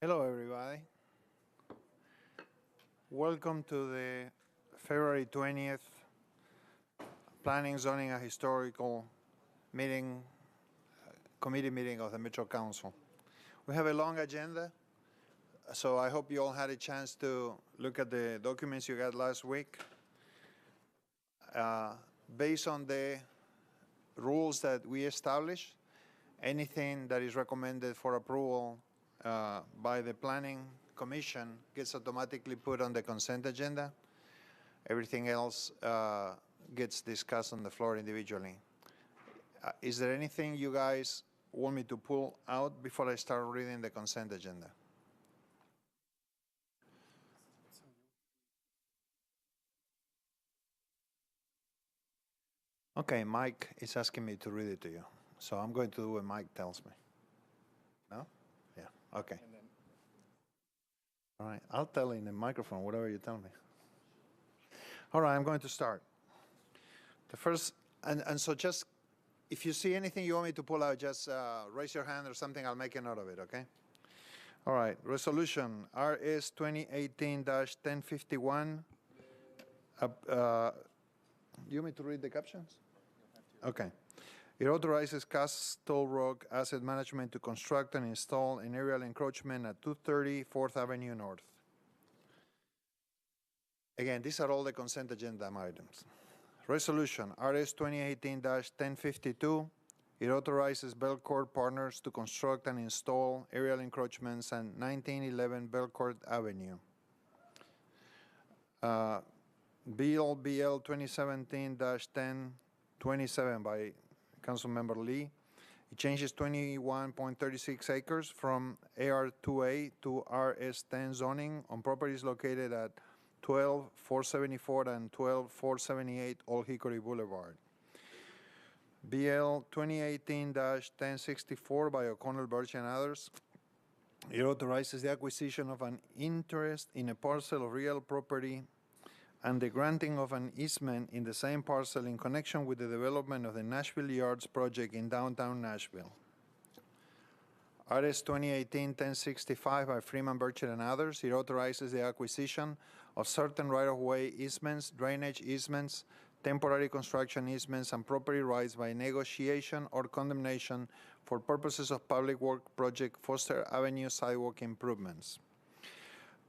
Hello, everybody. Welcome to the February 20th Planning, Zoning, and Historical meeting, committee meeting of the Metro Council. We have a long agenda, so I hope you all had a chance to look at the documents you got last week. Based on the rules that we established, anything that is recommended for approval by the Planning Commission gets automatically put on the consent agenda. Everything else gets discussed on the floor individually. Is there anything you guys want me to pull out before I start reading the consent agenda? Okay, Mike is asking me to read it to you, so I'm going to do what Mike tells me. No? Yeah, okay. All right, I'll tell in the microphone whatever you tell me. All right, I'm going to start. The first, and so just, if you see anything you want me to pull out, just raise your hand or something, I'll make a note of it, okay? All right, resolution RS 2018-1051. Do you want me to read the captions? Okay. It authorizes Castle Rock Asset Management to construct and install an aerial encroachment at 230 4th Avenue North. Again, these are all the consent agenda items. Resolution RS 2018-1052. It authorizes Belcourt Partners to construct and install aerial encroachments at 1911 Belcourt Avenue. Bill 2017-1027 by Councilmember Lee. It changes 21.36 acres from AR2A to RS10 zoning on properties located at 12474 and 12478 Old Hickory Boulevard. BL 2018-1064 by O'Connell, Birch, and others. It authorizes the acquisition of an interest in a parcel of real property and the granting of an easement in the same parcel in connection with the development of the Nashville Yards project in downtown Nashville. RS 2018-1065 by Freeman, Birch, and others. It authorizes the acquisition of certain right-of-way easements, drainage easements, temporary construction easements, and property rights by negotiation or condemnation for purposes of public work project Foster Avenue sidewalk improvements.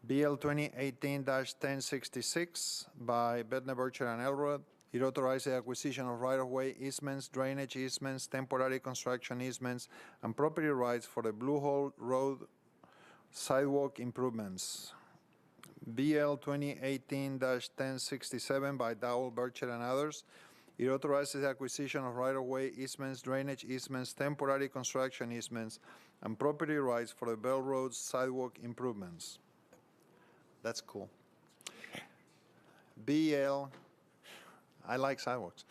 BL 2018-1066 by Bednar, Bircher, and Elrod. It authorizes the acquisition of right-of-way easements, drainage easements, temporary construction easements, and property rights for the Blue Hole Road sidewalk improvements. BL 2018-1067 by Dowell, Bircher, and others. It authorizes the acquisition of right-of-way easements, drainage easements, temporary construction easements, and property rights for the Bell Road sidewalk improvements. That's cool. BL, I like sidewalks.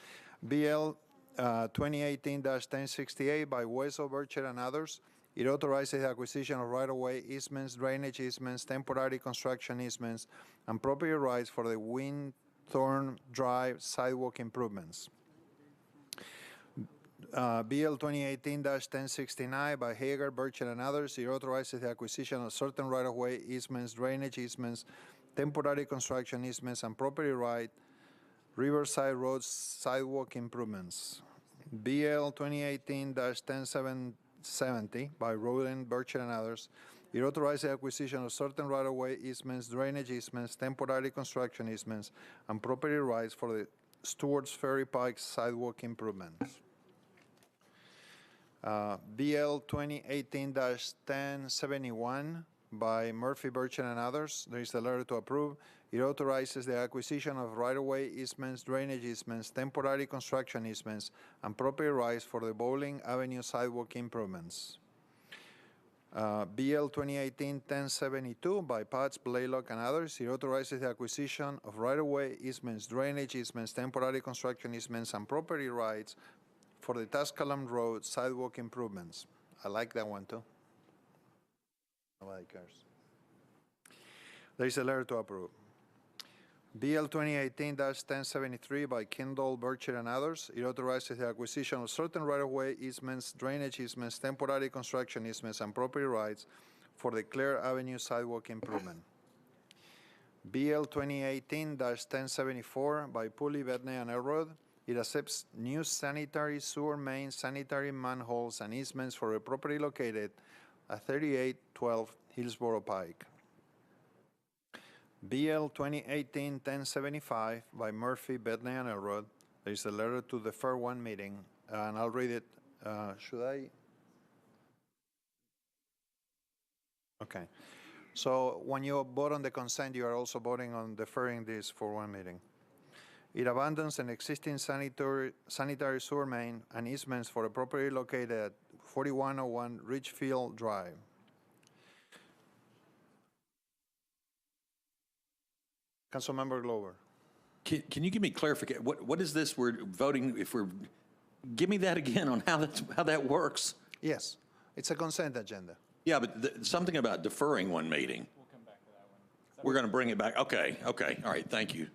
BL 2018-1068 by Wessel, Bircher, and others. It authorizes the acquisition of right-of-way easements, drainage easements, temporary construction easements, and property rights for the Windthorn Drive sidewalk improvements. BL 2018-1069 by Hager, Bircher, and others. It authorizes the acquisition of certain right-of-way easements, drainage easements, temporary construction easements, and property right Riverside Road sidewalk improvements. BL 2018-1070 by Roden, Bircher, and others. It authorizes the acquisition of certain right-of-way easements, drainage easements, temporary construction easements, and property rights for the Stewart's Ferry Pike sidewalk improvements. BL 2018-1071 by Murphy, Birchen, and others. There is a letter to approve. It authorizes the acquisition of right-of-way easements, drainage easements, temporary construction easements, and property rights for the Bowling Avenue sidewalk improvements. BL 2018-1072 by Patz, Blaylock, and others. It authorizes the acquisition of right-of-way easements, drainage easements, temporary construction easements, and property rights for the Tascalum Road sidewalk improvements. I like that one too. Nobody cares. There is a letter to approve. BL 2018-1073 by Kendall, Bircher, and others. It authorizes the acquisition of certain right-of-way easements, drainage easements, temporary construction easements, and property rights for the Clare Avenue sidewalk improvement. BL 2018-1074 by Pulley, Bethany, and Elrod. It accepts new sanitary sewer main, sanitary manholes, and easements for a property located at 3812 Hillsborough Pike. BL 2018-1075 by Murphy, Bethany, and Elrod. There is a letter to defer one meeting, and I'll read it. Should I? Okay. So when you vote on the consent, you are also voting on deferring this for one meeting. It abandons an existing sanitary sewer main and easements for a property located at 4101 Ridgefield Drive. Councilmember Glover. Can you give me clarification? What is this we're voting? If we're, give me that again on how that works. Yes, it's a consent agenda. Yeah, but something about deferring one meeting. We'll come back to that one. We're going to bring it back. Okay, all right, thank you.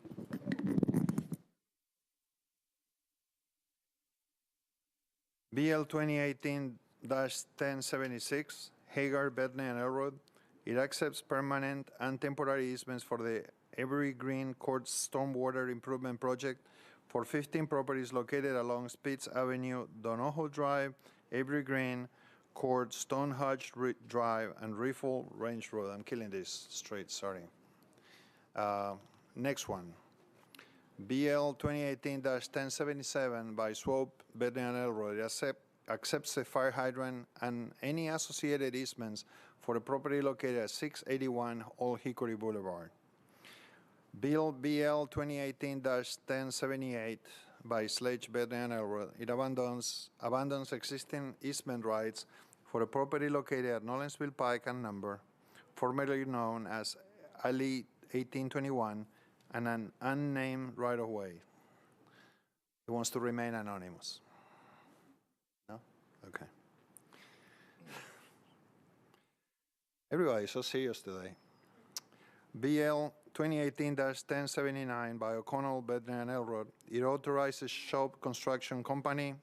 BL 2018-1076, Hagar, Bethany, and Elrod. It accepts permanent and temporary easements for the Every Green Court Stormwater Improvement Project for 15 properties located along Spitz Avenue, Donoho Drive, Every Green Court, Stonehenge Drive, and Riffle Range Road. I'm killing this street, sorry. Next one. BL 2018-1077 by Swope, Bethany, and Elrod. It accepts a fire hydrant and any associated easements for the property located at 681 Old Hickory Boulevard. BL 2018-1078 by Sledge, Bethany, and Elrod. It abandons existing easement rights for a property located at Nolensville Pike and Number, formerly known as Alley 1821, and an unnamed right-of-way. It wants to remain anonymous. No? Okay. Everybody's so serious today. BL 2018-1079 by O'Connell, Bethany, and Elrod. It authorizes Shop Construction Company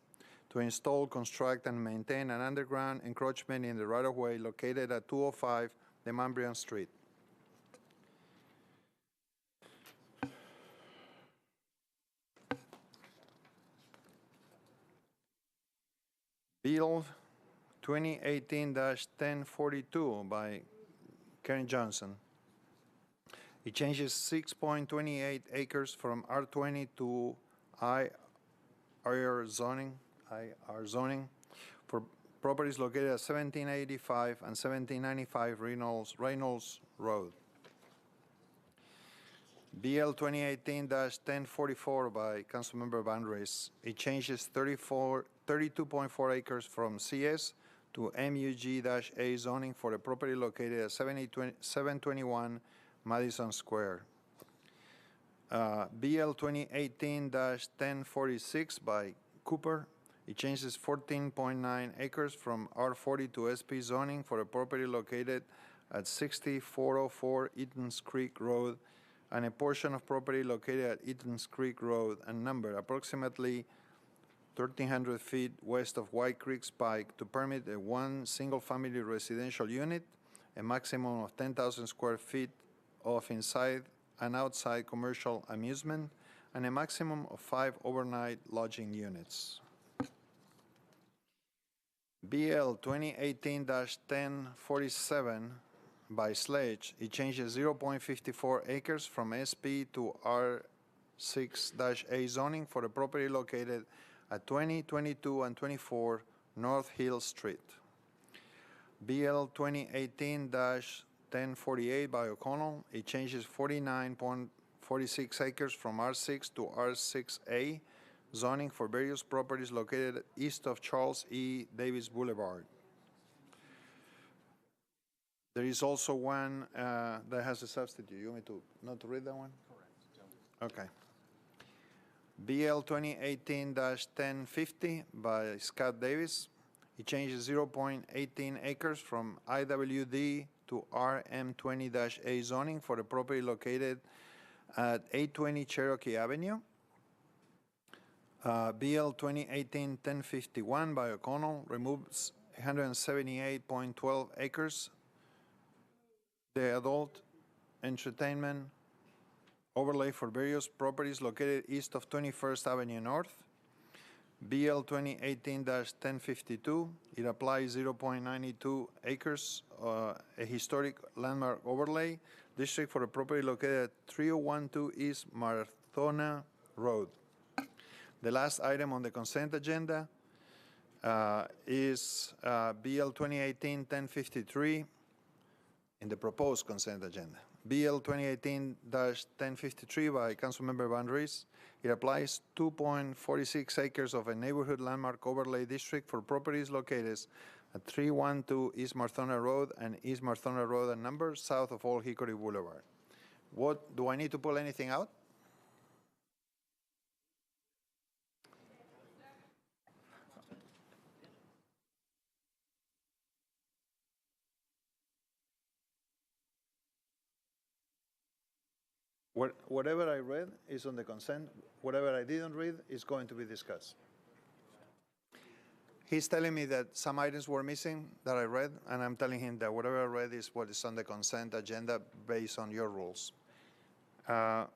to install, construct, and maintain an underground encroachment in the right-of-way located at 205 Demambrian Street. Bill 2018-1042 by Karen Johnson. It changes 6.28 acres from R20 to IR zoning for properties located at 1785 and 1795 Reynolds Road. BL 2018-1044 by Councilmember Van Rees. It changes 32.4 acres from CS to MUG-A zoning for a property located at 721 Madison Square. BL 2018-1046 by Cooper. It changes 14.9 acres from R40 to SP zoning for a property located at 6404 Eaton's Creek Road and a portion of property located at Eaton's Creek Road and Number, approximately 1,300 feet west of White Creek Pike, to permit a one single-family residential unit, a maximum of 10,000 square feet of inside and outside commercial amusement, and a maximum of 5 overnight lodging units. BL 2018-1047 by Sledge. It changes 0.54 acres from SP to R6-A zoning for a property located at 20, 22, and 24 North Hill Street. BL 2018-1048 by O'Connell. It changes 49.46 acres from R6 to R6A zoning for various properties located east of Charles E. Davis Boulevard. There is also one that has a substitute. You want me to not to read that one? Correct. Okay. BL 2018-1050 by Scott Davis. It changes 0.18 acres from IWD to RM20-A zoning for the property located at 820 Cherokee Avenue. BL 2018-1051 by O'Connell removes 178.12 acres the adult entertainment overlay for various properties located east of 21st Avenue North. BL 2018-1052, it applies 0.92 acres, a historic landmark overlay district for a property located at 3012 East Marthona Road. The last item on the consent agenda is BL 2018-1053 in the proposed consent agenda. BL 2018-1053 by Councilmember Van Rees. It applies 2.46 acres of a neighborhood landmark overlay district for properties located at 312 East Marthona Road and East Marthona Road and number south of Old Hickory Boulevard. What, do I need to pull anything out? Whatever I read is on the consent. Whatever I didn't read is going to be discussed. He's telling me that some items were missing that I read, and I'm telling him that whatever I read is what is on the consent agenda based on your rules. The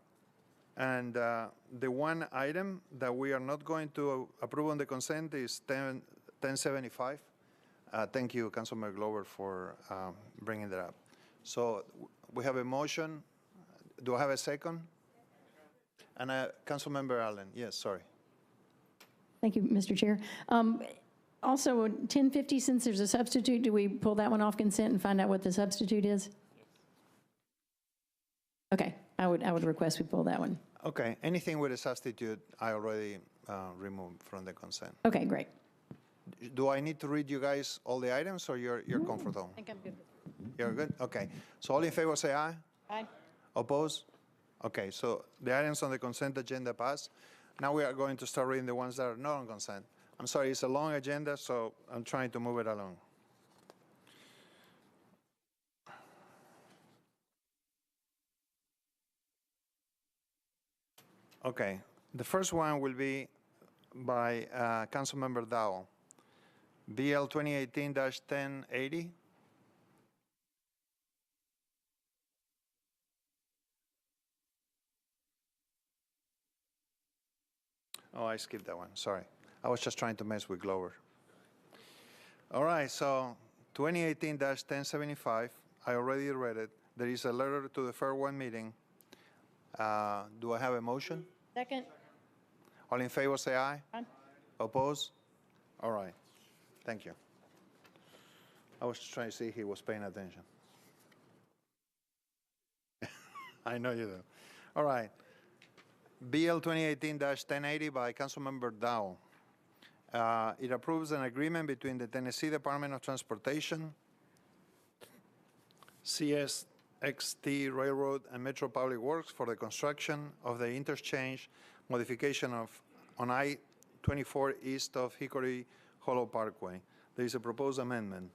one item that we are not going to approve on the consent is 1075. Thank you, Councilmember Glover, for bringing that up. So we have a motion. Do I have a second? And Councilmember Allen, yes, sorry. Thank you, Mr. Chair. Also, 1050, since there's a substitute, do we pull that one off consent and find out what the substitute is? Okay, I would request we pull that one. Okay, anything with a substitute, I already removed from the consent. Okay, great. Do I need to read you guys all the items, or you're comfortable? I think I'm good. You're good? Okay. So all in favor say aye. Aye. Oppose? Okay, so the items on the consent agenda pass. Now we are going to start reading the ones that are not on consent. I'm sorry, it's a long agenda, so I'm trying to move it along. Okay, the first one will be by Councilmember Dowell. BL 2018-1080. Oh, I skipped that one, sorry. I was just trying to mess with Glover. All right, so 2018-1075, I already read it. There is a letter to the Fair One meeting. Do I have a motion? Second. All in favor say aye. Aye. Oppose? All right, thank you. I was just trying to see if he was paying attention. I know you do. All right. BL 2018-1080 by Councilmember Dow. It approves an agreement between the Tennessee Department of Transportation, CSXT Railroad, and Metro Public Works for the construction of the interchange modification on I-24 east of Hickory Hollow Parkway. There is a proposed amendment.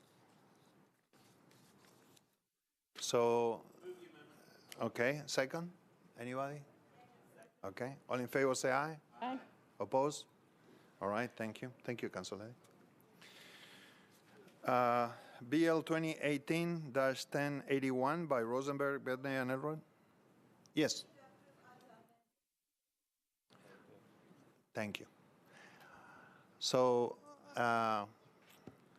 So, okay, second? Anybody? Okay, all in favor say aye. Aye. Oppose? All right, thank you. Thank you, Councilor. BL 2018-1081 by Rosenberg, Bedney, and Elrod. Yes. Thank you. So, all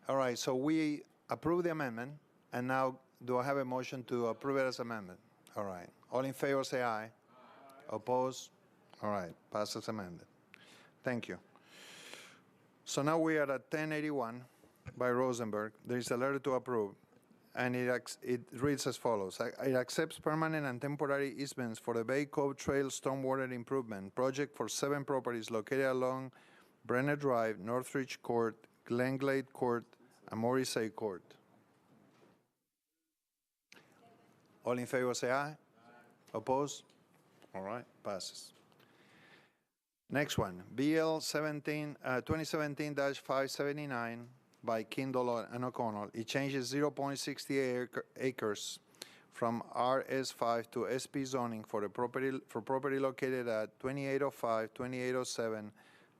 right, so we approve the amendment, and now do I have a motion to approve it as amendment? All right, all in favor say aye. Aye. Oppose? All right, passes amended. Thank you. So now we are at 1081 by Rosenberg. There is a letter to approve, and it reads as follows. It accepts permanent and temporary easements for the Bay Cove Trail Stormwater Improvement Project for 7 properties located along Brenner Drive, Northridge Court, Glenglade Court, and Morrissey Court. All in favor say aye. Aye. Oppose? All right, passes. Next one, BL 2017-579 by Kindle and O'Connell. It changes 0.68 acres from RS5 to SP zoning for property located at 2805, 2807,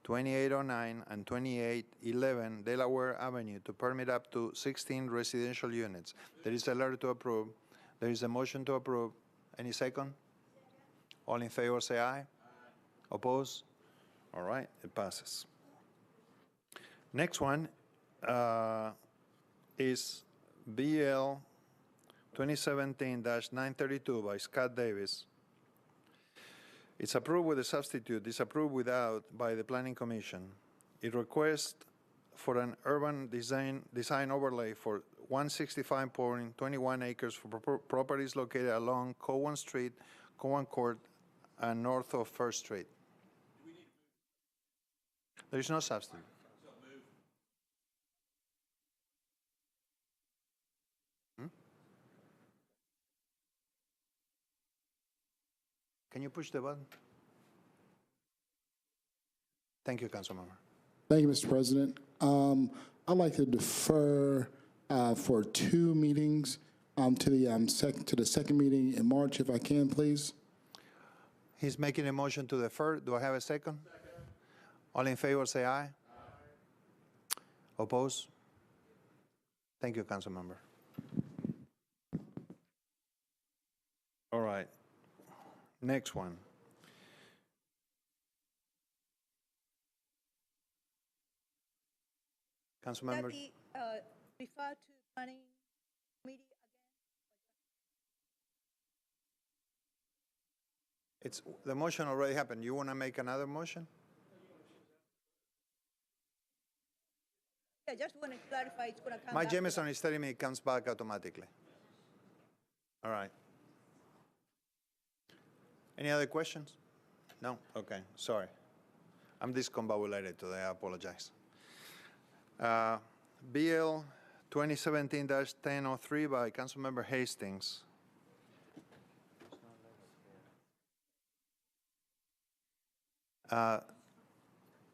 2809, and 2811 Delaware Avenue to permit up to 16 residential units. There is a letter to approve. There is a motion to approve. Any second? All in favor, say aye. Oppose? All right, it passes. Next one is BL 2017-932 by Scott Davis. It's approved with a substitute, disapproved without by the Planning Commission. It requests for an urban design overlay for 165.21 acres for properties located along Cowan Street, Cowan Court, and north of First Street. There is no substitute. Can you push the button? Thank you, Councilmember. Thank you, Mr. President. I'd like to defer for 2 meetings to the second meeting in March, if I can, please. He's making a motion to defer. Do I have a second? All in favor, say aye. Oppose? Thank you, Councilmember. All right. Next one. Councilmember. That be referred to planning committee again? It's, the motion already happened. You want to make another motion? Yeah, just want to clarify it's going to come Mike back. Jameson is telling me it comes back automatically. All right. Any other questions? No? Okay, sorry. I'm discombobulated today, I apologize. BL 2017-1003 by Councilmember Hastings. Let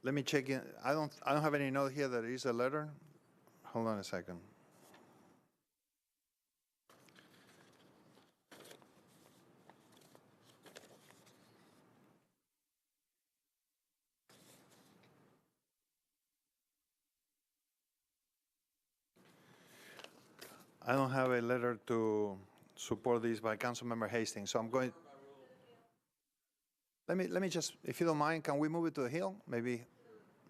me check in. I don't have any note here that it is a letter. Hold on a second. I don't have a letter to support this by Councilmember Hastings, so I'm going. Let me just, if you don't mind, can we move it to the Hill? Maybe.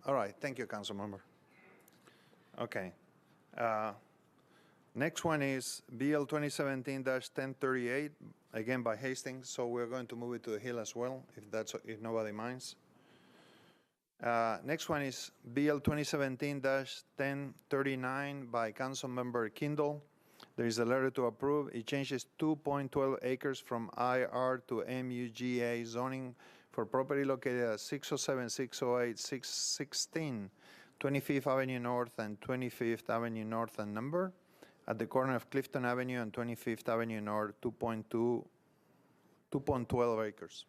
All right. Thank you, Councilmember. Okay. Next one is BL 2017-1038, again by Hastings. So we're going to move it to the Hill as well, if nobody minds. Next one is BL 2017-1039 by Councilmember Kindle. There is a letter to approve. It changes 2.12 acres from IR to MUGA zoning for property located at 607, 608, 616, 25th Avenue North and 25th Avenue North and number at the corner of Clifton Avenue and 25th Avenue North, 2.12 acres.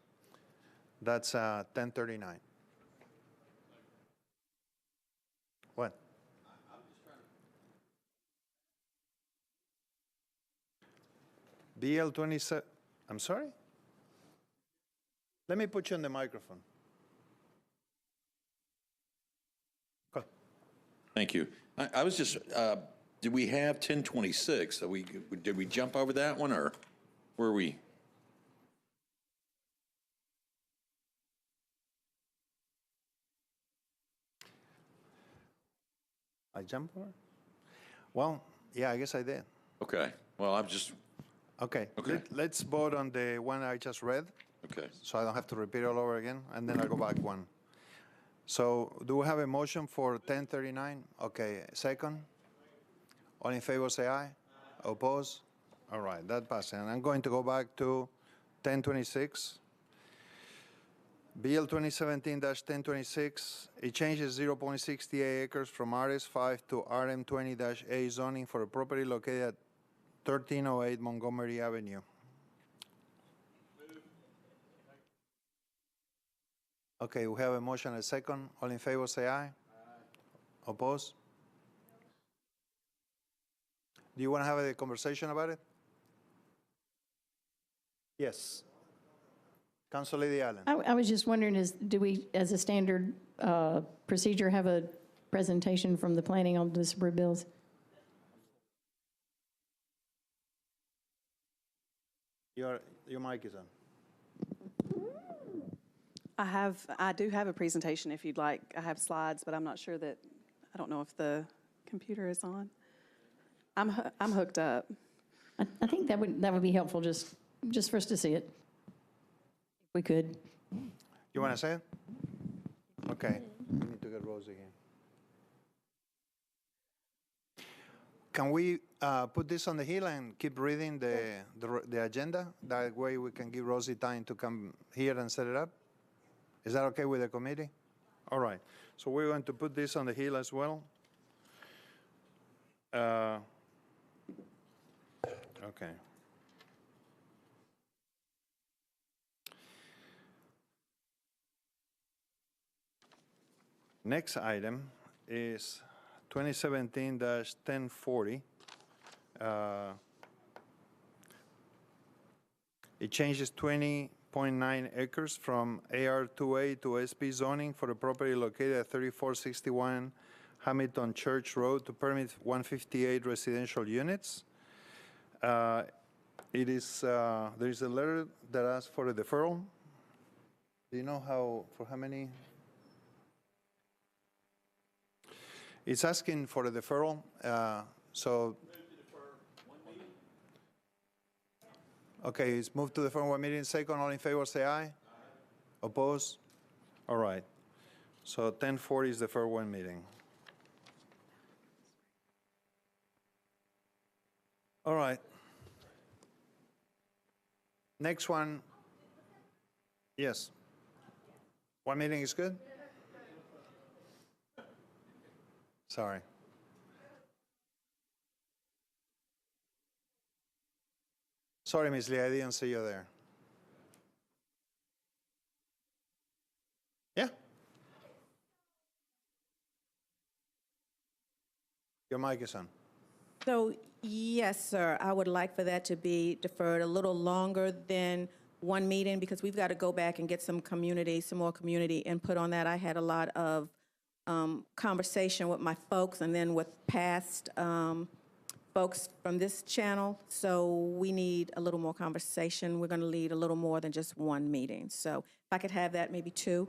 That's 1039. What? BL 27, I'm sorry? Let me put you on the microphone. Go. Thank you. I was just, did we have 1026? Did we jump over that one, or were we? I jumped over? Well, yeah, I guess I did. Okay. Well, I'm just, Okay, Okay. let's vote on the one I just read, okay. so I don't have to repeat all over again, and then I'll go back one. So do we have a motion for 1039? Okay, second? All in favor, say aye. Oppose? All right, that passes. And I'm going to go back to 1026. BL 2017-1026, it changes 0.68 acres from RS5 to RM20-A zoning for a property located at 1308 Montgomery Avenue. Okay, we have a motion and a second. All in favor, say aye. Oppose? Do you want to have a conversation about it? Yes. Councilor Lady Allen. I was just wondering, do we, as a standard procedure, have a presentation from the planning on disapproved bills? Your mic is on. I do have a presentation if you'd like. I have slides, but I'm not sure that, I don't know if the computer is on. I'm hooked up. I think that would be helpful, just for us to see it. If we could. You want to say it? Okay. We need to get Rosie here. Can we put this on the hill and keep reading the agenda? That way we can give Rosie time to come here and set it up? Is that okay with the committee? All right. So we're going to put this on the hill as well. Okay. Next item is 2017-1040. It changes 20.9 acres from AR2A to SP zoning for a property located at 3461 Hamilton Church Road to permit 158 residential units. There is a letter that asks for a deferral. Do you know for how many? It's asking for a deferral, so. Okay, it's moved to defer one meeting. Second, all in favor, say aye. Aye. Oppose? All right. So 1040 is defer one meeting. All right. Next one. Yes. One meeting is good? Sorry. Sorry, Ms. Lee, I didn't see you there. Yeah? Your mic is on. So, yes, sir, I would like for that to be deferred a little longer than one meeting because we've got to go back and get some more community input on that. I had a lot of conversation with my folks and then with past folks from this channel, so we need a little more conversation. We're going to need a little more than just one meeting. So if I could have that, maybe two,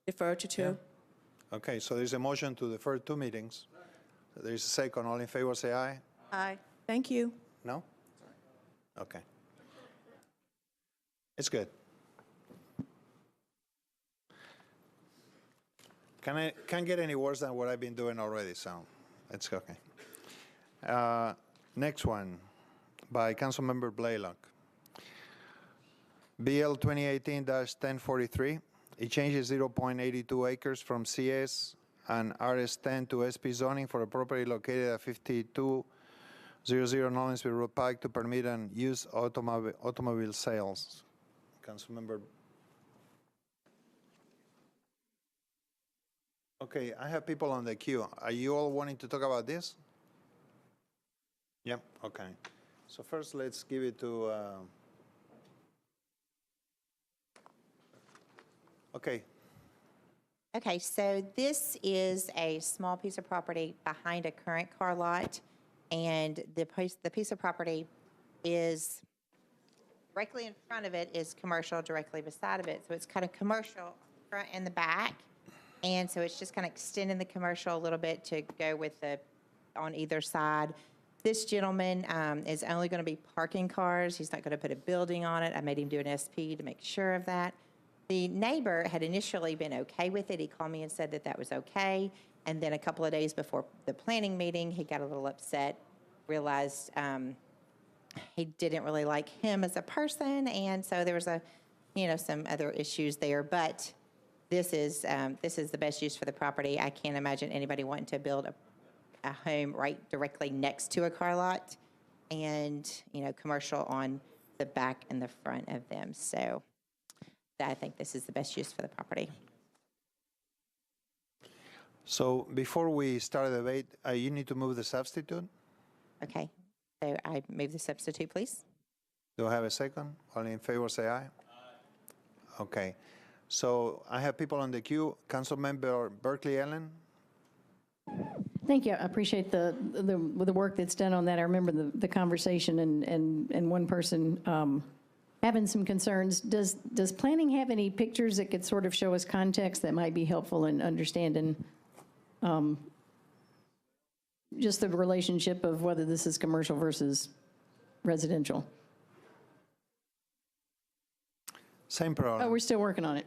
defer to two. Yeah. Okay, so there's a motion to defer 2 meetings. There's a second. All in favor, say aye. Aye. Thank you. No? Okay. It's good. Can't get any worse than what I've been doing already, so it's okay. Next one, by Councilmember Blaylock. BL 2018-1043. It changes 0.82 acres from CS and RS10 to SP zoning for a property located at 5200 Nolensville Road Pike to permit and use automobile sales. Councilmember. Okay, I have people on the queue. Are you all wanting to talk about this? Yeah, okay. So first, let's give it to, okay. Okay, so this is a small piece of property behind a current car lot, and the piece of property is directly in front of it is commercial, directly beside of it. So it's kind of commercial front and the back, and so it's just kind of extending the commercial a little bit to go with the on either side. This gentleman is only going to be parking cars. He's not going to put a building on it. I made him do an SP to make sure of that. The neighbor had initially been okay with it. He called me and said that that was okay. And then a couple of days before the planning meeting, he got a little upset, realized he didn't really like him as a person. And so there was some other issues there. But this is the best use for the property. I can't imagine anybody wanting to build a home right directly next to a car lot and, commercial on the back and the front of them. So I think this is the best use for the property. So before we start the debate, you need to move the substitute. Okay, so I move the substitute, please. Do I have a second? All in favor, say aye. Aye. Okay. So I have people on the queue. Councilmember Berkeley Ellen. Thank you. I appreciate the work that's done on that. I remember the conversation and one person having some concerns. Does planning have any pictures that could sort of show us context that might be helpful in understanding just the relationship of whether this is commercial versus residential? Same problem. Oh, we're still working on it.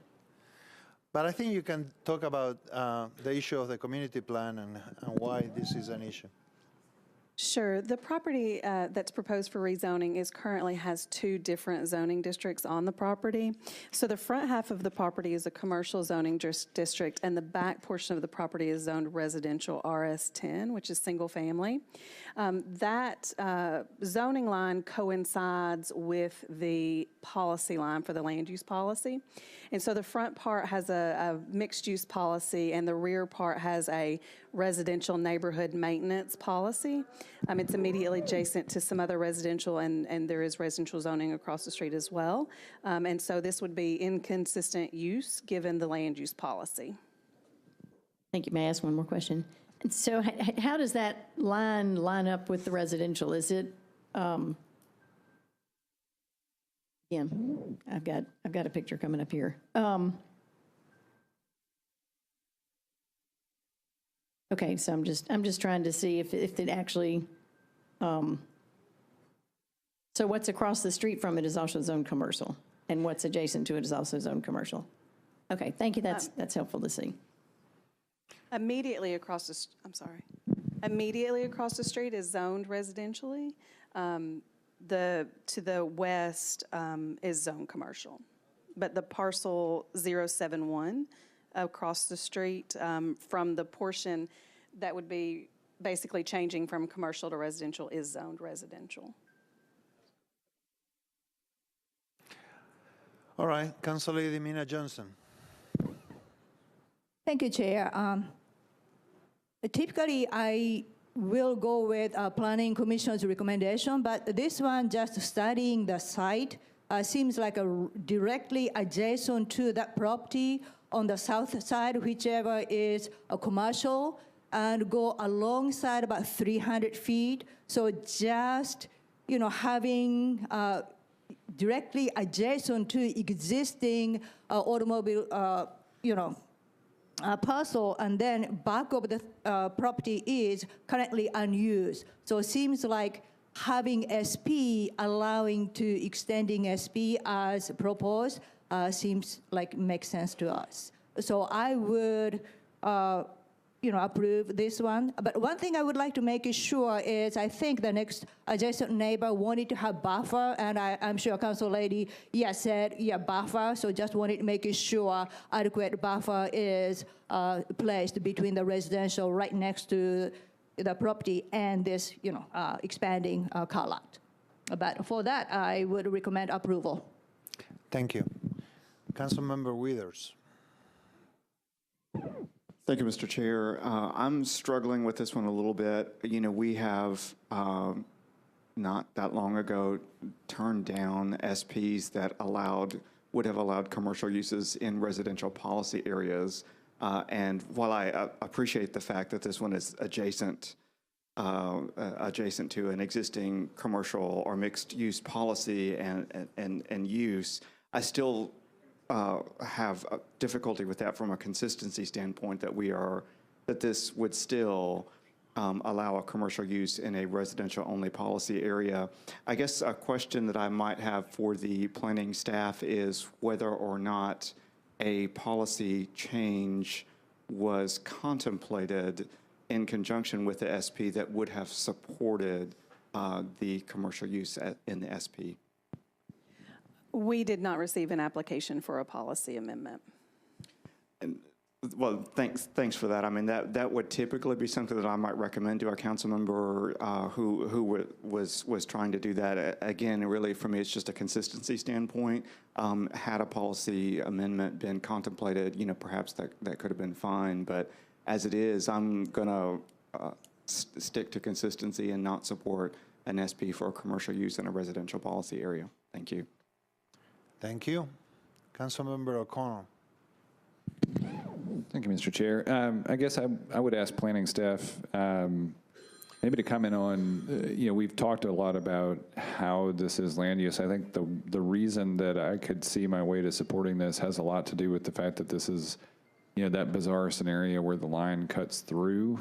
But I think you can talk about the issue of the community plan and why this is an issue. Sure. The property that's proposed for rezoning currently has 2 different zoning districts on the property. So the front half of the property is a commercial zoning district, and the back portion of the property is zoned residential RS10, which is single family. That zoning line coincides with the policy line for the land use policy. And so the front part has a mixed use policy, and the rear part has a residential neighborhood maintenance policy. It's immediately adjacent to some other residential, and there is residential zoning across the street as well. And so this would be inconsistent use given the land use policy. Thank you. May I ask one more question? And so how does that line up with the residential? Is it, again, I've got a picture coming up here. Okay, so I'm just trying to see if it actually, so what's across the street from it is also zoned commercial, and what's adjacent to it is also zoned commercial. Okay, thank you. That's helpful to see. Immediately across the street is zoned residentially. To the west is zoned commercial. But the parcel 071 across the street from the portion that would be basically changing from commercial to residential is zoned residential. All right, Councilor Mina Johnson. Thank you, Chair. Typically, I will go with Planning Commission's recommendation, but this one, just studying the site, seems like directly adjacent to that property on the south side, whichever is a commercial, and go alongside about 300 feet. So just, having directly adjacent to existing automobile, parcel, and then back of the property is currently unused. So it seems like having SP, allowing to extending SP as proposed, seems like makes sense to us. So I would, approve this one. But one thing I would like to make sure is I think the next adjacent neighbor wanted to have buffer, and I'm sure Council Lady, said, buffer. So just wanted to make sure adequate buffer is placed between the residential right next to the property and this, expanding car lot. But for that, I would recommend approval. Thank you. Councilmember Withers. Thank you, Mr. Chair. I'm struggling with this one a little bit. We have not that long ago turned down SPs that would have allowed commercial uses in residential policy areas. And while I appreciate the fact that this one is adjacent to an existing commercial or mixed use policy and use, I still have a difficulty with that from a consistency standpoint that this would still allow a commercial use in a residential only policy area. I guess a question that I might have for the planning staff is whether or not a policy change was contemplated in conjunction with the SP that would have supported the commercial use in the SP. We did not receive an application for a policy amendment. Well, thanks for that. I mean, that would typically be something that I might recommend to a council member who was trying to do that. Again, really, for me, it's just a consistency standpoint. Had a policy amendment been contemplated, perhaps that could have been fine. But as it is, I'm going to stick to consistency and not support an SP for commercial use in a residential policy area. Thank you. Thank you. Councilmember O'Connor. Thank you, Mr. Chair. I guess I would ask planning staff maybe to comment on, we've talked a lot about how this is land use. I think the reason that I could see my way to supporting this has a lot to do with the fact that this is, that bizarre scenario where the line cuts through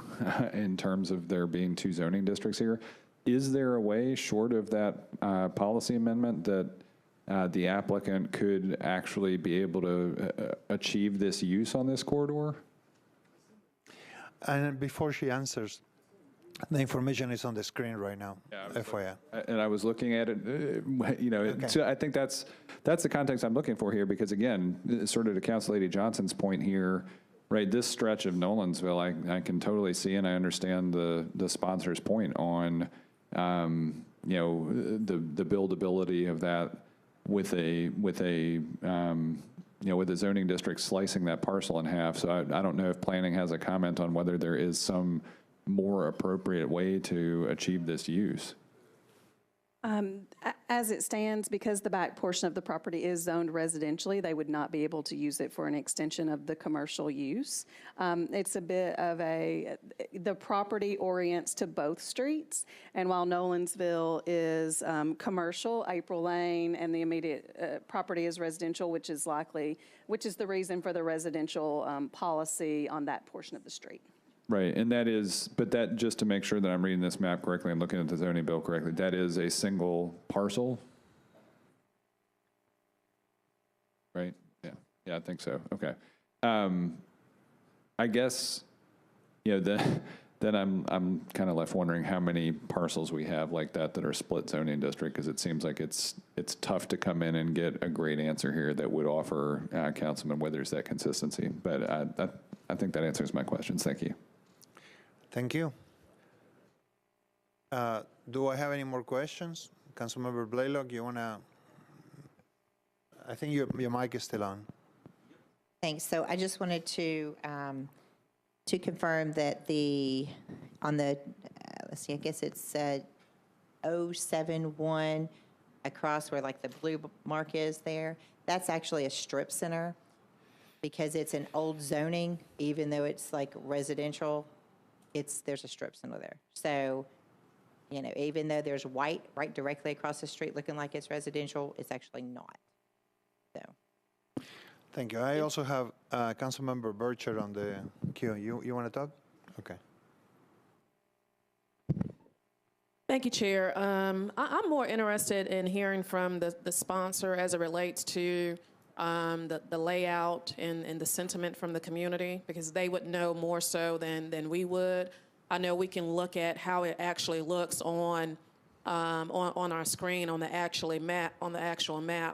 in terms of there being two zoning districts here. Is there a way, short of that policy amendment, that the applicant could actually be able to achieve this use on this corridor? And before she answers, the information is on the screen right now, FYI. And I was looking at it, Okay. so I think that's the context I'm looking for here, because again, sort of to Council Lady Johnson's point here, right, this stretch of Nolensville, I can totally see, and I understand the sponsor's point on, the buildability of that with a zoning district slicing that parcel in half. So I don't know if planning has a comment on whether there is some more appropriate way to achieve this use. As it stands, because the back portion of the property is zoned residentially, they would not be able to use it for an extension of the commercial use. It's a bit of the property orients to both streets, and while Nolensville is commercial, April Lane and the immediate property is residential, which is the reason for the residential policy on that portion of the street. Right, and but just to make sure that I'm reading this map correctly and looking at the zoning bill correctly, that is a single parcel? Right, yeah, I think so, okay. I guess, then I'm kind of left wondering how many parcels we have like that are split zoning district, because it seems like it's tough to come in and get a great answer here that would offer Councilman Withers that consistency. But I think that answers my questions, thank you. Thank you. Do I have any more questions? Councilmember Blaylock, you want to? I think your mic is still on. Thanks. So I just wanted to confirm that let's see, I guess it's 071 across where like the blue mark is there, that's actually a strip center because it's an old zoning, even though it's like residential. There's a strip center there. So, even though there's white right directly across the street looking like it's residential, it's actually not. So. Thank you. I also have Councilmember Bircher on the queue. You want to talk? Okay. Thank you, Chair. I'm more interested in hearing from the sponsor as it relates to the layout and the sentiment from the community, because they would know more so than we would. I know we can look at how it actually looks on our screen on the actual map,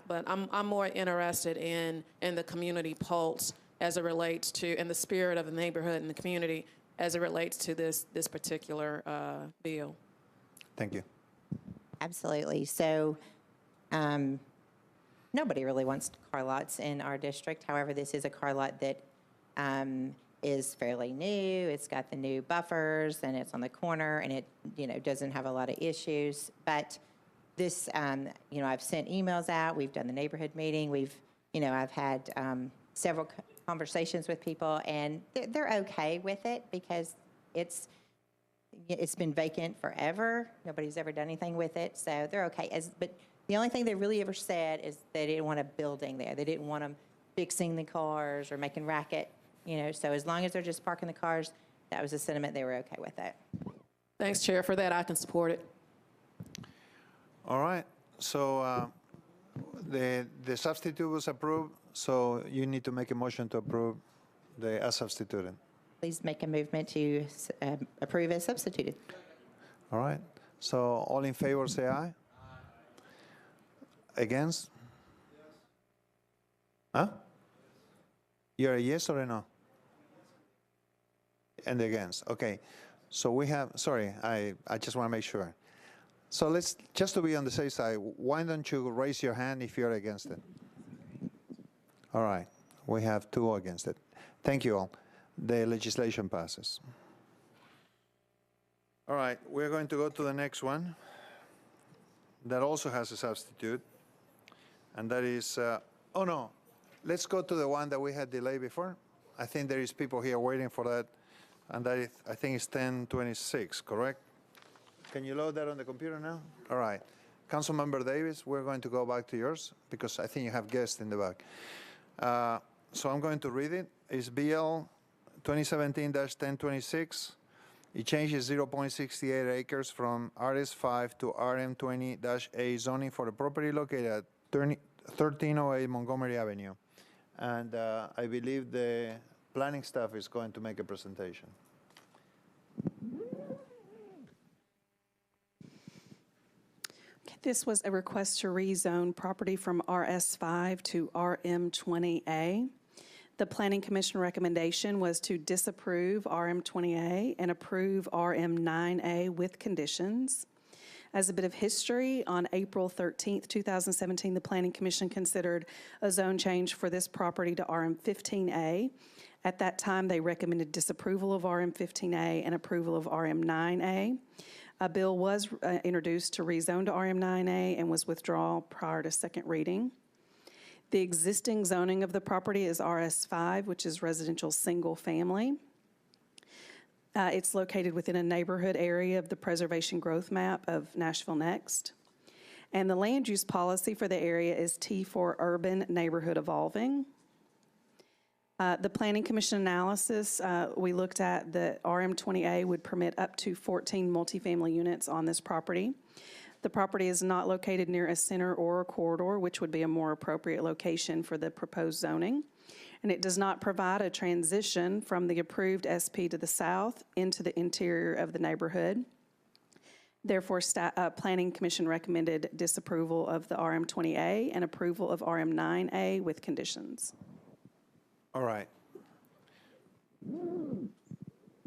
but I'm more interested in the community pulse as it relates to, and the spirit of the neighborhood and the community as it relates to this particular bill. Thank you. Absolutely. So nobody really wants car lots in our district. However, this is a car lot that is fairly new. It's got the new buffers, and it's on the corner, and it doesn't have a lot of issues. But this, I've sent emails out. We've done the neighborhood meeting. I've had several conversations with people, and they're okay with it because it's been vacant forever. Nobody's ever done anything with it, so they're okay. But the only thing they really ever said is they didn't want a building there. They didn't want them fixing the cars or making racket. So as long as they're just parking the cars, that was the sentiment. They were okay with it. Thanks, Chair. For that, I can support it. All right. So the substitute was approved, so you need to make a motion to approve the as substituted. Please make a movement to approve as substituted. All right. So all in favor, say aye. Against? Huh? You're a yes or a no? And against. Okay. So we have, sorry, I just want to make sure. So let's, just to be on the safe side, why don't you raise your hand if you're against it? All right. We have 2 against it. Thank you all. The legislation passes. All right. We're going to go to the next one that also has a substitute. And that is, oh no, let's go to the one that we had delayed before. I think there is people here waiting for that, and that is, I think it's 10:26, correct? Can you load that on the computer now? All right. Councilmember Davis, we're going to go back to yours because I think you have guests in the back. So I'm going to read it. It's BL 2017-1026. It changes 0.68 acres from RS5 to RM20-A zoning for the property located at 1308 Montgomery Avenue. And I believe the planning staff is going to make a presentation. This was a request to rezone property from RS5 to RM20A. The Planning Commission recommendation was to disapprove RM20A and approve RM9A with conditions. As a bit of history, on April 13th, 2017, the Planning Commission considered a zone change for this property to RM15A. At that time, they recommended disapproval of RM15A and approval of RM9A. A bill was introduced to rezone to RM9A and was withdrawn prior to second reading. The existing zoning of the property is RS5, which is residential single family. It's located within a neighborhood area of the preservation growth map of Nashville Next. And the land use policy for the area is T4 Urban Neighborhood Evolving. The Planning Commission analysis, we looked at the RM20A would permit up to 14 multifamily units on this property. The property is not located near a center or a corridor, which would be a more appropriate location for the proposed zoning. And it does not provide a transition from the approved SP to the south into the interior of the neighborhood. Therefore, Planning Commission recommended disapproval of the RM20A and approval of RM9A with conditions. All right.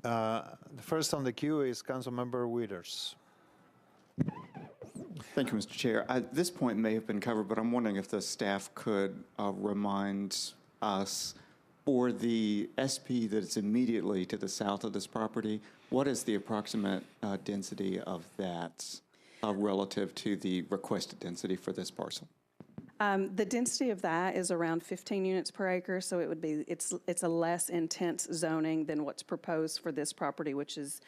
The first on the queue is Councilmember Wieters. Thank you, Mr. Chair. This point may have been covered, but I'm wondering if the staff could remind us for the SP that is immediately to the south of this property, what is the approximate density of that relative to the requested density for this parcel? The density of that is around 15 units per acre, so it would be, it's a less intense zoning than what's proposed for this property, which is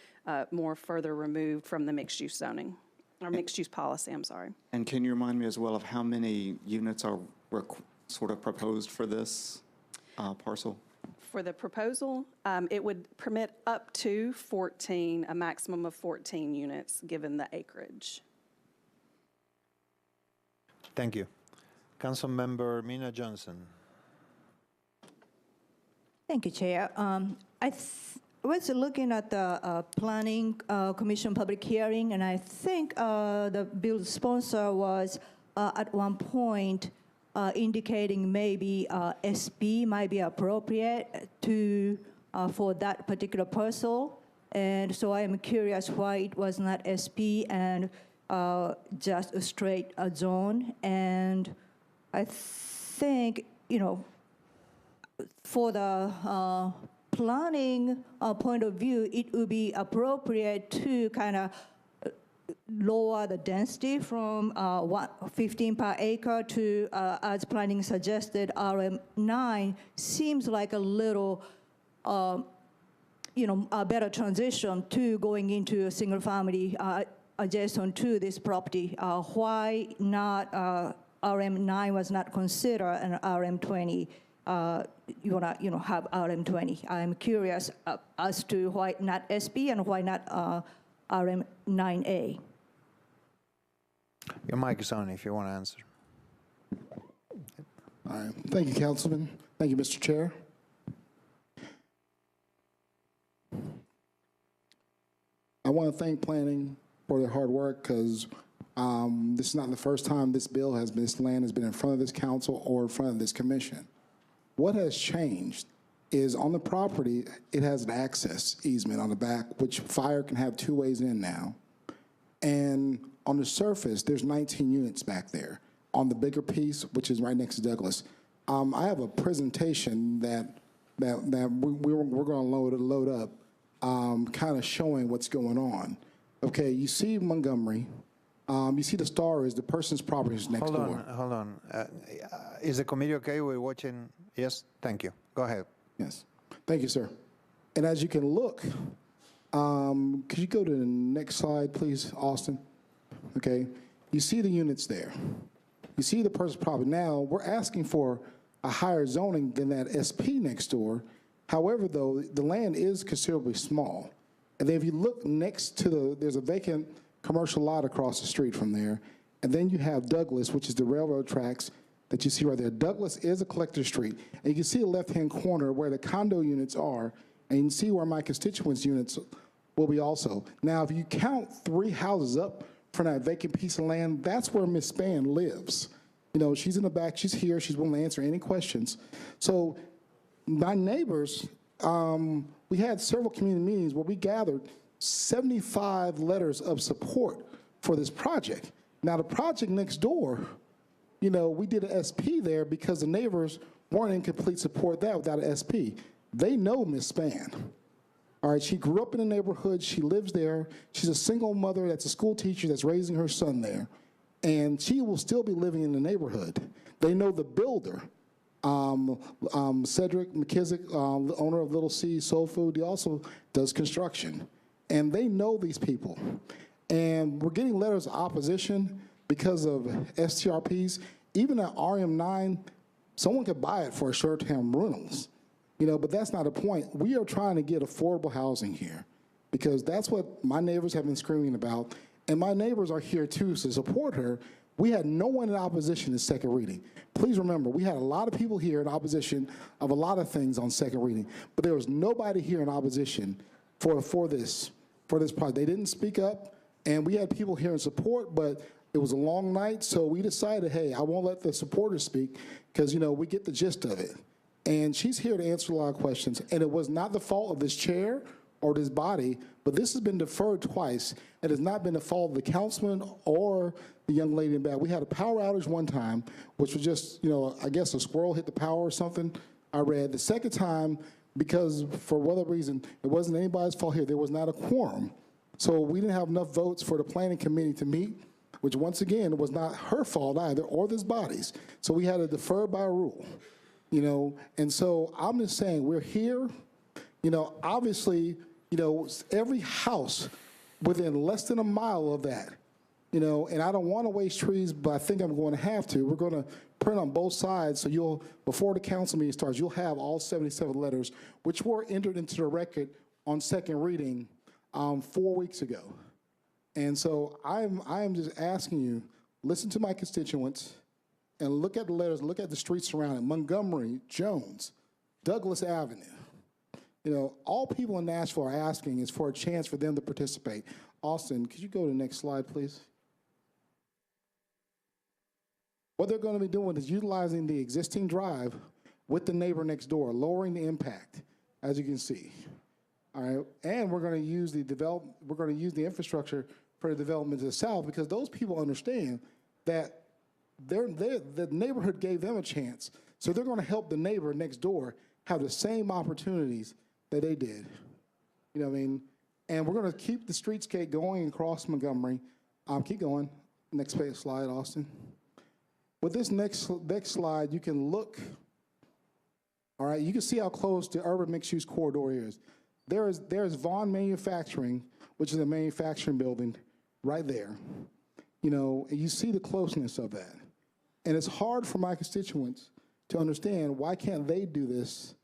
more further removed from the mixed-use zoning, or mixed-use policy, I'm sorry. And can you remind me as well of how many units are sort of proposed for this parcel? For the proposal, it would permit up to 14, a maximum of 14 units, given the acreage. Thank you. Councilmember Mina Johnson. Thank you, Chair. I was looking at the Planning Commission public hearing, and I think the bill sponsor was at one point indicating maybe SB might be appropriate to for that particular parcel. And so I am curious why it was not SP and just a straight zone. And I think, you know, for the planning point of view, it would be appropriate to kind of lower the density from 15 per acre to, as planning suggested, RM9 seems like a little, you know, a better transition to going into a single family adjacent to this property. Why not RM9 was not considered an RM20? You wanna, you know, have RM20. I'm curious as to why not SP and why not RM9A. Your mic is on if you want to answer. All right. Thank you, Councilman. Thank you, Mr. Chair. I want to thank planning for their hard work because this is not the first time this land has been in front of this council or in front of this commission. What has changed is on the property, it has an access easement on the back, which fire can have two ways in now. And on the surface, there's 19 units back there. On the bigger piece, which is right next to Douglas, I have a presentation that we're going to load up, kind of showing what's going on. Okay, you see Montgomery. You see the star is the person's property is next door. Hold on. Is the committee okay with watching? Yes, thank you. Go ahead. Yes. Thank you, sir. And as you can look, could you go to the next slide, please, Austin? Okay. You see the units there. You see the person's property. Now, we're asking for a higher zoning than that SP next door. However, though, the land is considerably small. And then if you look next to there's a vacant commercial lot across the street from there. And then you have Douglas, which is the railroad tracks that you see right there. Douglas is a collector street. And you can see the left-hand corner where the condo units are. And you can see where my constituents' units will be also. Now, if you count 3 houses up from that vacant piece of land, that's where Ms. Spann lives. You know, she's in the back, she's here, she's willing to answer any questions. So my neighbors, we had several community meetings where we gathered 75 letters of support for this project. Now, the project next door, you know, we did an SP there because the neighbors weren't in complete support of that without an SP. They know Ms. Spann. All right, she grew up in the neighborhood, she lives there, she's a single mother that's a school teacher that's raising her son there, and she will still be living in the neighborhood. They know the builder, Cedric McKissick, the owner of Little C Soul Food, he also does construction, and they know these people. And we're getting letters of opposition because of STRPs. Even at RM9, someone could buy it for a short-term rentals. You know, but that's not the point. We are trying to get affordable housing here because that's what my neighbors have been screaming about. And my neighbors are here too to support her. We had no one in opposition to second reading. Please remember, we had a lot of people here in opposition of a lot of things on second reading, but there was nobody here in opposition for this project. They didn't speak up, and we had people here in support, but it was a long night, so we decided, hey, I won't let the supporters speak because, you know, we get the gist of it. And she's here to answer a lot of questions. And it was not the fault of this chair or this body, but this has been deferred twice. It has not been the fault of the councilman or the young lady in back. We had a power outage one time, which was just, you know, I guess a squirrel hit the power or something, I read. The second time, because for whatever reason, it wasn't anybody's fault here. There was not a quorum. So we didn't have enough votes for the planning committee to meet, which once again was not her fault either or this body's. So we had to defer by rule. You know, and so I'm just saying we're here, you know, obviously, you know, every house within less than a mile of that, you know, and I don't want to waste trees, but I think I'm going to have to. We're going to print on both sides, so you'll, before the council meeting starts, you'll have all 77 letters, which were entered into the record on second reading 4 weeks ago. And so I am just asking you, listen to my constituents, and look at the letters, look at the streets surrounding Montgomery, Jones, Douglas Avenue. You know, all people in Nashville are asking is for a chance for them to participate. Austin, could you go to the next slide, please? What they're going to be doing is utilizing the existing drive with the neighbor next door, lowering the impact, as you can see. All right, and we're going to use the infrastructure for the development to the south because those people understand that the neighborhood gave them a chance, so they're going to help the neighbor next door have the same opportunities that they did. You know what I mean? And we're going to keep the streetscape going across Montgomery. Keep going. Next page slide, Austin. With this next slide, you can look. All right, you can see how close the urban mixed-use corridor is. There's Vaughn Manufacturing, which is a manufacturing building right there. You know, and you see the closeness of that. And it's hard for my constituents to understand why can't they do this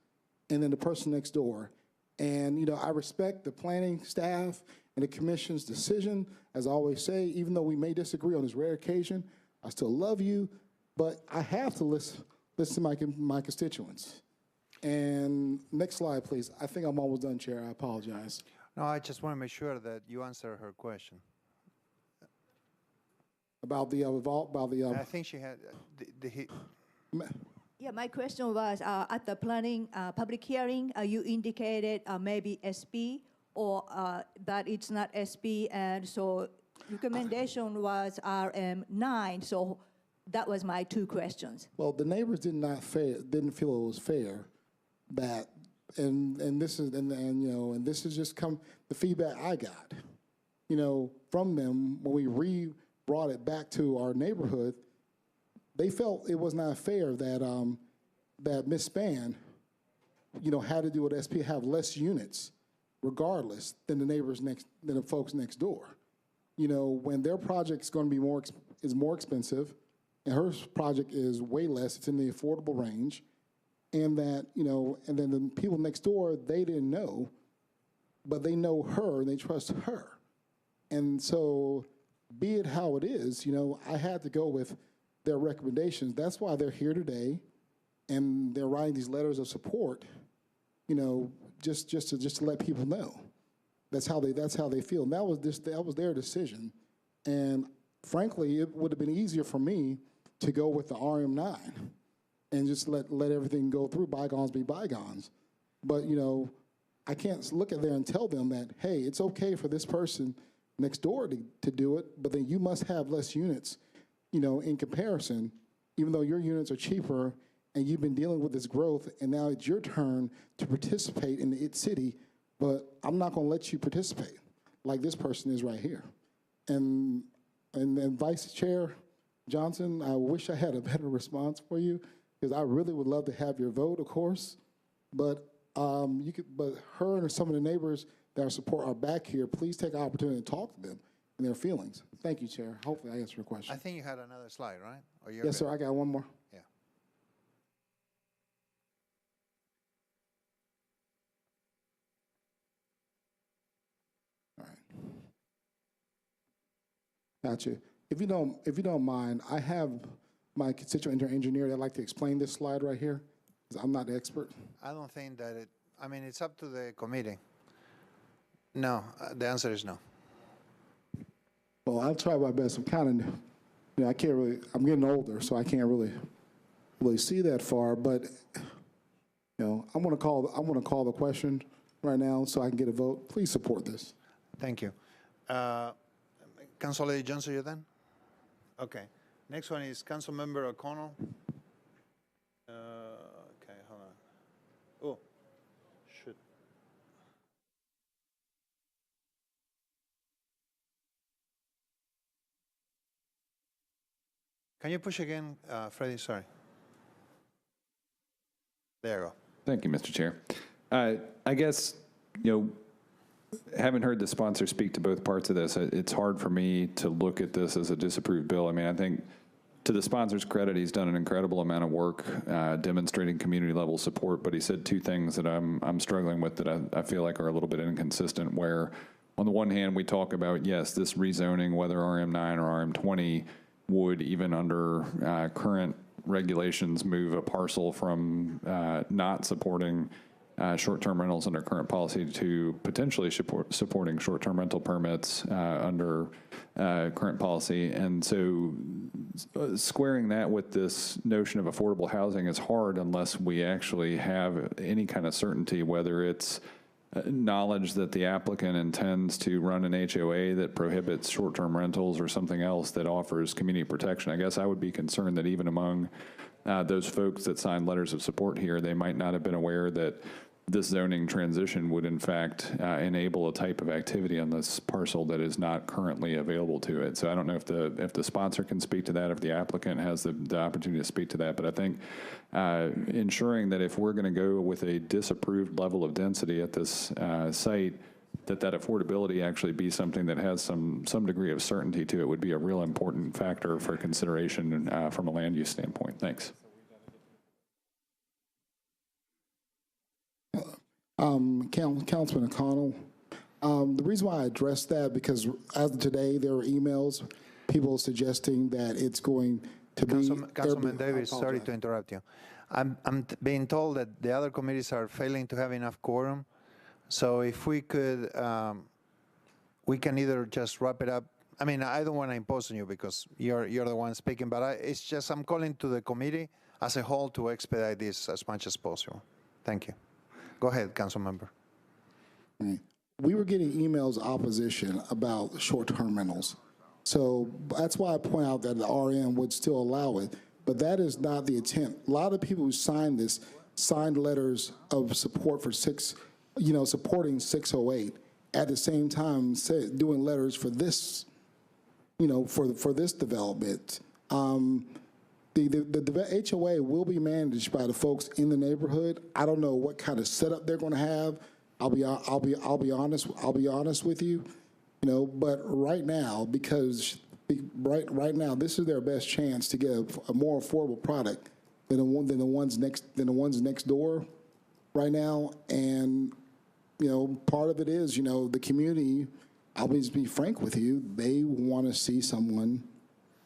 and then the person next door. And, you know, I respect the planning staff and the commission's decision. As I always say, even though we may disagree on this rare occasion, I still love you, but I have to listen to my constituents. And next slide, please. I think I'm almost done, Chair. I apologize. No, I just want to make sure that you answer her question. About the I think she had Yeah, my question was, at the planning public hearing, you indicated maybe SP or that it's not SP, and so recommendation was RM9, so that was my 2 questions. Well, the neighbors didn't feel it was fair that, and this is and this is just the feedback I got, you know, from them when we brought it back to our neighborhood. They felt it was not fair that that Ms. Spann had to do with SP, have less units regardless than the neighbors than the folks next door. When their project's going to be is more expensive, and her project is way less, it's in the affordable range, and that, and then the people next door, they didn't know, but they know her and they trust her. And so, be it how it is, I had to go with their recommendations. That's why they're here today, and they're writing these letters of support, just to let people know. That's how they feel. And that was their decision. And frankly, it would have been easier for me to go with the RM9 and just let everything go through, bygones be bygones. But, I can't look at there and tell them that, hey, it's okay for this person next door to do it, but then you must have less units, in comparison, even though your units are cheaper and you've been dealing with this growth, and now it's your turn to participate in the city, but I'm not going to let you participate like this person is right here. And Vice Chair Johnson, I wish I had a better response for you, because I really would love to have your vote, of course, but but her and some of the neighbors that are back here, please take an opportunity to talk to them and their feelings. Thank you, Chair. Hopefully I answered your question. I think you had another slide, right? Or you're Yes, good? sir, I got one more. Yeah. All right. Gotcha. If you don't mind, I have my constituent engineer that'd like to explain this slide right here, because I'm not the expert. I don't think that it's up to the committee. No, the answer is no. Well, I'll try my best. I'm kind of, I can't really, I'm getting older, so I can't really see that far, but, I'm going to call the question right now so I can get a vote. Please support this. Thank you. Councilor Johnson, you done? Okay. Next one is Councilmember O'Connell. Okay, hold on. Oh, shoot. Can you push again, Freddie? Sorry. There you go. Thank you, Mr. Chair. I guess, having heard the sponsor speak to both parts of this, it's hard for me to look at this as a disapproved bill. I think to the sponsor's credit, he's done an incredible amount of work demonstrating community level support, but he said two things that I'm struggling with that I feel like are a little bit inconsistent, where on the one hand, we talk about, yes, this rezoning, whether RM9 or RM20, would, even under current regulations, move a parcel from not supporting short-term rentals under current policy to potentially supporting short-term rental permits under current policy. And so squaring that with this notion of affordable housing is hard unless we actually have any kind of certainty, whether it's knowledge that the applicant intends to run an HOA that prohibits short-term rentals or something else that offers community protection. I guess I would be concerned that even among those folks that signed letters of support here, they might not have been aware that this zoning transition would in fact enable a type of activity on this parcel that is not currently available to it. So I don't know if the sponsor can speak to that, if the applicant has the opportunity to speak to that, but I think ensuring that if we're going to go with a disapproved level of density at this site, that affordability actually be something that has some degree of certainty to it would be a real important factor for consideration from a land use standpoint. Thanks. Councilman McConnell, the reason why I addressed that, because as of today, there were emails, people suggesting that it's going to be... Councilman Davis, sorry to interrupt you. I'm being told that the other committees are failing to have enough quorum. So if we could, we can either just wrap it up. I don't want to impose on you because you're the one speaking, but it's just I'm calling to the committee as a whole to expedite this as much as possible. Thank you. Go ahead, council member. We were getting emails opposition about short-term rentals. So that's why I point out that the RM would still allow it, but that is not the intent. A lot of people who signed this signed letters of support for supporting 608 at the same time doing letters for this, for this development. The HOA will be managed by the folks in the neighborhood. I don't know what kind of setup they're going to have. I'll be honest with you, But right now, because right now, this is their best chance to get a more affordable product than the ones next door right now. And part of it is the community. I'll just be frank with you. They want to see someone,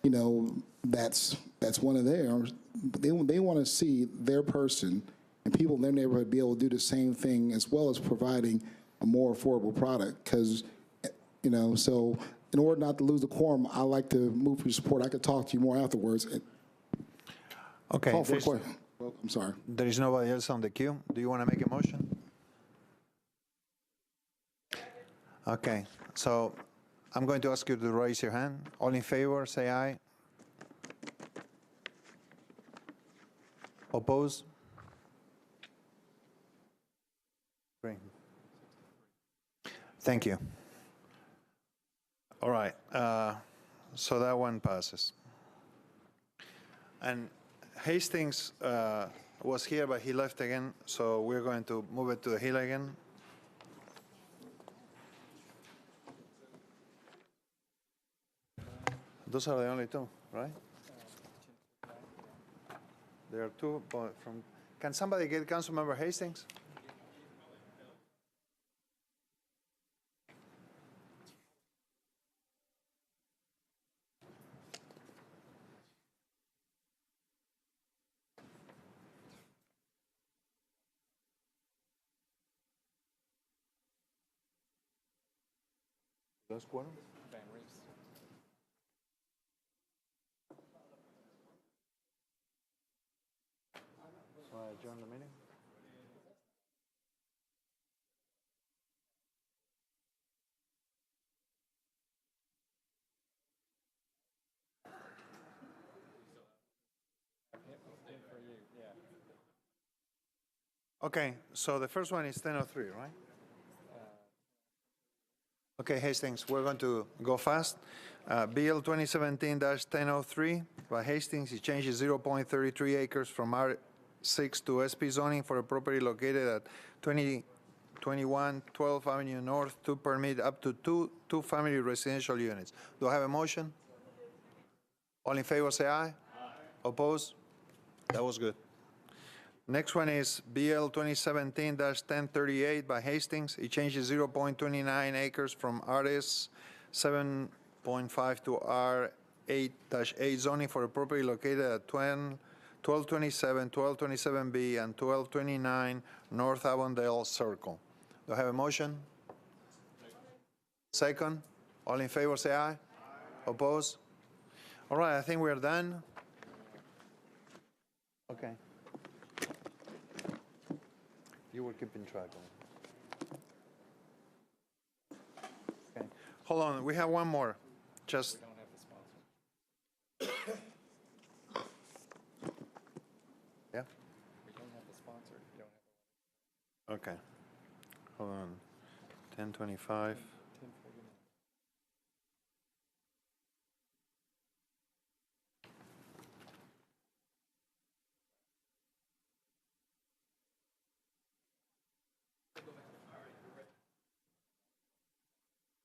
that's one of theirs. They want to see their person and people in their neighborhood be able to do the same thing as well as providing a more affordable product. Because, so in order not to lose the quorum, I like to move for your support. I could talk to you more afterwards. Okay. Call for a question. Well, I'm sorry. There is nobody else on the queue. Do you want to make a motion? Okay. So I'm going to ask you to raise your hand. All in favor, say aye. Oppose? Great. Thank you. All right. So that one passes. And Hastings was here, but he left again, so we're going to move it to the Hill again. Those are the only two, right? There are two, but can somebody get Councilmember Hastings? Those quorum? So I adjourn the meeting? Okay, so the first one is 10:03, right? Okay, Hastings, we're going to go fast. BL 2017-1003 by Hastings, it changes 0.33 acres from R6 to SP zoning for a property located at 2021 12th Avenue North to permit up to two-family residential units. Do I have a motion? All in favor, say aye. Aye. Oppose? That was good. Next one is BL 2017-1038 by Hastings. It changes 0.29 acres from RS 7.5 to R8-8 zoning for a property located at 1227, 1227B, and 1229 North Avondale Circle. Do I have a motion? Second. All in favor, say aye. Aye. Oppose? All right, I think we're done. Okay. You were keeping track of it. Okay. Hold on, we have one more. Just. We don't have the sponsor. Yeah? We don't have the sponsor. Okay. Hold on. 1025.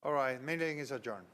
All right, meeting is adjourned.